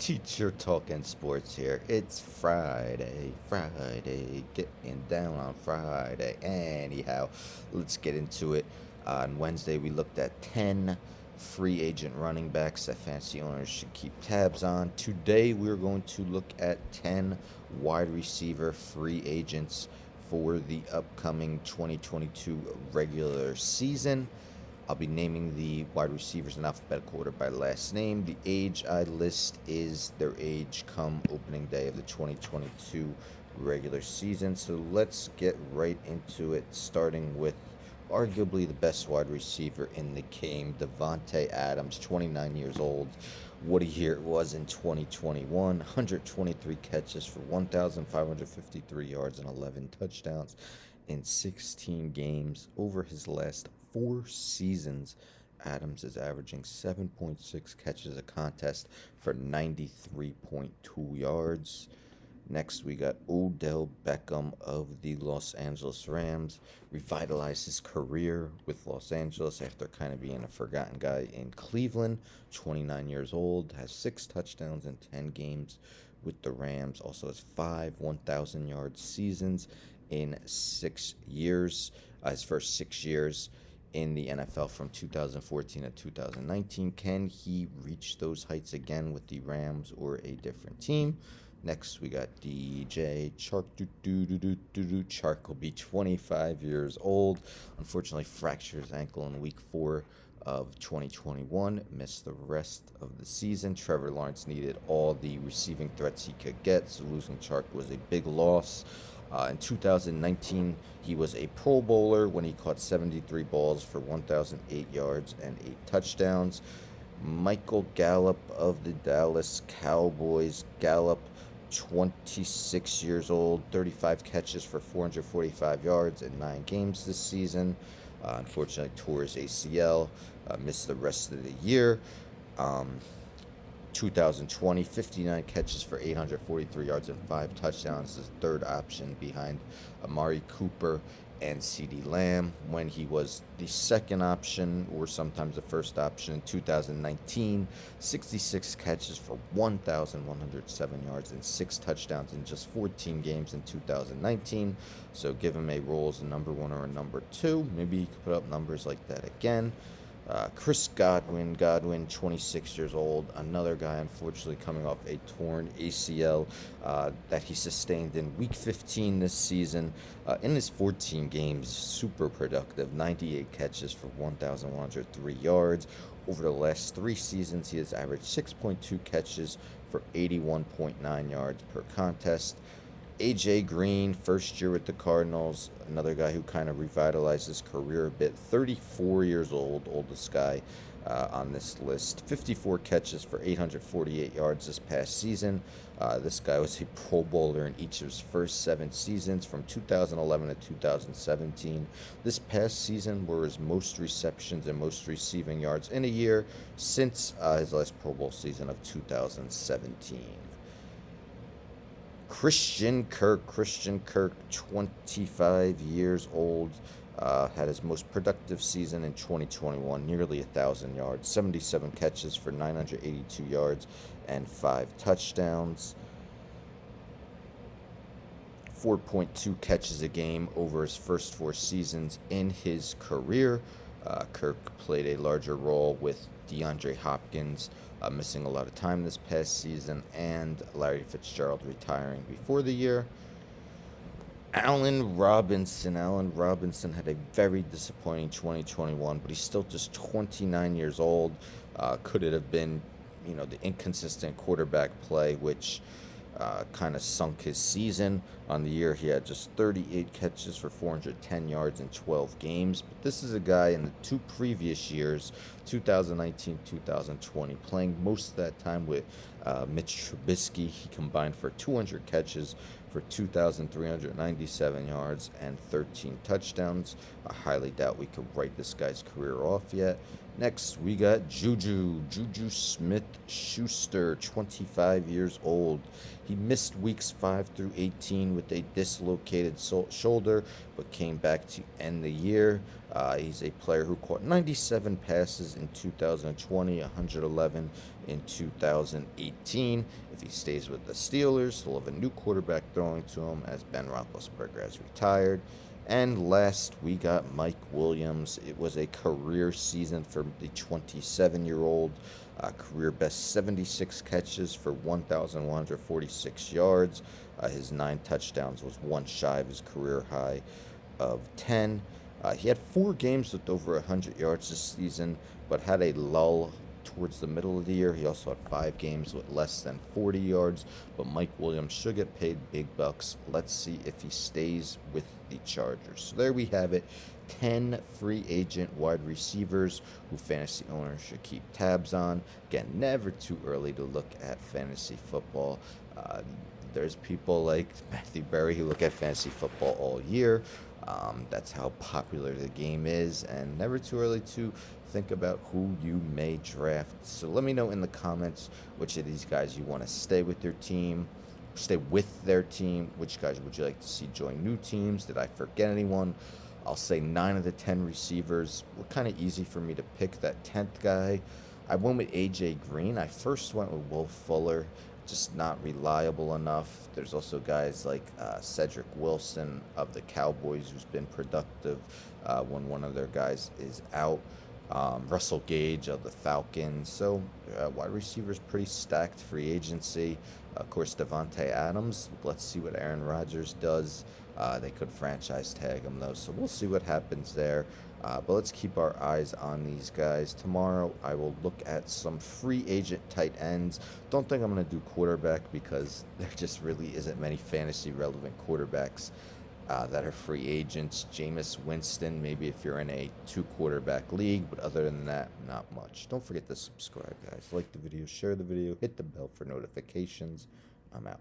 Teacher talking sports here. It's Friday, getting down on Friday. Anyhow, let's get into it. On Wednesday, we looked at 10 free agent running backs that fantasy owners should keep tabs on. Today, we're going to look at 10 wide receiver free agents for the upcoming 2022 regular season. I'll be naming the wide receivers in alphabetical order by last name. The age I list is their age come opening day of the 2022 regular season. So let's get right into it, starting with arguably the best wide receiver in the game, Davante Adams, 29 years old. What a year it was in 2021. 123 catches for 1,553 yards and 11 touchdowns in 16 games. Over his last 4 seasons, Adams is averaging 7.6 catches a contest for 93.2 yards. Next, we got Odell Beckham of the Los Angeles Rams. Revitalized his career with Los Angeles after kind of being a forgotten guy in Cleveland. 29 years old, has 6 touchdowns in 10 games with the Rams. Also has 5 1,000-yard seasons in 6 years. His first 6 years in the NFL from 2014 to 2019. Can he reach those heights again with the Rams or a different team? Next, we got DJ Chark. Chark will be 25 years old. Unfortunately, fractured his ankle in week 4 of 2021. Missed the rest of the season. Trevor Lawrence needed all the receiving threats he could get, so losing Chark was a big loss. In 2019, he was a Pro Bowler when he caught 73 balls for 1,008 yards and 8 touchdowns. Michael Gallup of the Dallas Cowboys. Gallup, 26 years old, 35 catches for 445 yards in 9 games this season. Unfortunately, tore his ACL, missed the rest of the year. 2020, 59 catches for 843 yards and 5 touchdowns. His third option behind Amari Cooper and CeeDee Lamb, when he was the second option or sometimes the first option in 2019. 66 catches for 1,107 yards and 6 touchdowns in just 14 games in 2019. So give him a role as a number 1 or a number 2. Maybe he could put up numbers like that again. Chris Godwin, 26 years old, another guy unfortunately coming off a torn ACL that he sustained in week 15 this season. In his 14 games, super productive, 98 catches for 1,103 yards. Over the last 3 seasons, he has averaged 6.2 catches for 81.9 yards per contest. A.J. Green, first year with the Cardinals, another guy who kind of revitalized his career a bit. 34 years old, oldest guy on this list. 54 catches for 848 yards this past season. This guy was a Pro Bowler in each of his first 7 seasons from 2011 to 2017. This past season were his most receptions and most receiving yards in a year since his last Pro Bowl season of 2017. Christian Kirk, 25 years old, had his most productive season in 2021, nearly 1,000 yards, 77 catches for 982 yards and 5 touchdowns. 4.2 catches a game over his first 4 seasons in his career. Kirk played a larger role with DeAndre Hopkins missing a lot of time this past season and Larry Fitzgerald retiring before the year. Allen Robinson had a very disappointing 2021, but he's still just 29 years old. Could it have been, the inconsistent quarterback play, which kind of sunk his season. On the year, he had just 38 catches for 410 yards in 12 games. But this is a guy in the 2 previous years, 2019, 2020, playing most of that time with Mitch Trubisky. He combined for 200 catches for 2,397 yards and 13 touchdowns. I highly doubt we could write this guy's career off yet. Next, we got JuJu Smith-Schuster, 25 years old. He missed weeks 5 through 18 with a dislocated shoulder, but came back to end the year. He's a player who caught 97 passes in 2020, 111 in 2018. If he stays with the Steelers, he'll have a new quarterback throwing to him as Ben Roethlisberger has retired. And last, we got Mike Williams. It was a career season for the 27-year-old. Career best 76 catches for 1,146 yards. His 9 touchdowns was one shy of his career high of 10. He had 4 games with over 100 yards this season, but had a lull towards the middle of the year. He also had 5 games with less than 40 yards, but Mike Williams should get paid big bucks. Let's see if he stays with the Chargers. So there we have it. 10 free agent wide receivers who fantasy owners should keep tabs on. Again, never too early to look at fantasy football. There's people like Matthew Berry who look at fantasy football all year. That's how popular the game is, and never too early to think about who you may draft. So let me know in the comments which of these guys you want to stay with their team, stay with their team. Which guys would you like to see join new teams? Did I forget anyone? I'll say 9 of the 10 receivers were kind of easy for me to pick. That 10th guy, I went with AJ Green. I first went with Will Fuller, just not reliable enough. There's also guys like Cedric Wilson of the Cowboys, who's been productive when one of their guys is out. Russell Gage of the Falcons. So wide receivers pretty stacked free agency. Of course, Davante Adams. Let's see what Aaron Rodgers does. They could franchise tag him though, so we'll see what happens there. But let's keep our eyes on these guys. Tomorrow, I will look at some free agent tight ends. Don't think I'm going to do quarterback because there just really isn't many fantasy relevant quarterbacks that are free agents. Jameis Winston, maybe if you're in a 2-quarterback league, but other than that, not much. Don't forget to subscribe, guys. Like the video, share the video, hit the bell for notifications. I'm out.